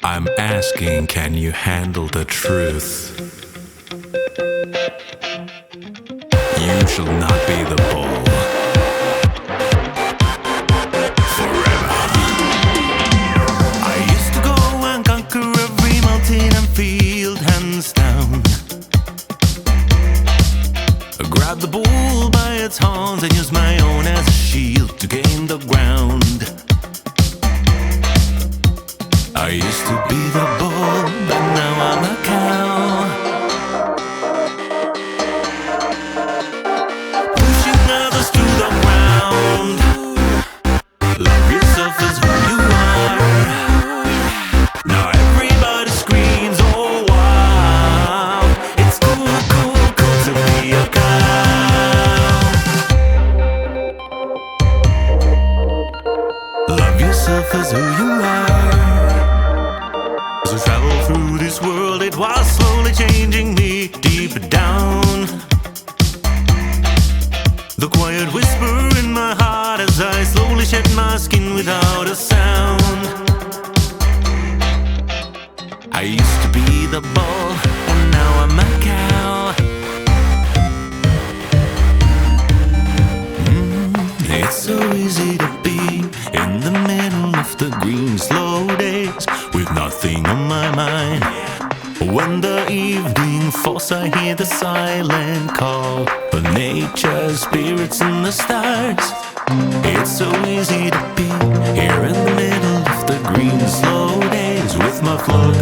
I'm asking, can you handle the truth? You shall not be the bull forever. I used to go and conquer every mountain and field, hands down. Grab the bull by its horns and use my own as a shield to gain the ground. I used to be the bull, but now I'm a cow. Pushing others to the ground. Love yourself as who you are. Now everybody screams, oh wow. It's cool, cool, cool to be a cow. Love yourself as who you are. As we traveled through this world, it was slowly changing me deep down. The quiet whisper in my heart as I slowly shed my skin without a sound. I used to be the bull, and now I'm a cow. It's so easy to be in the middle of the green slow days, with nothing on my mind. When the evening falls, I hear the silent call of nature, spirits and the stars. It's so easy to be here in the middle of the green slow days, with my flock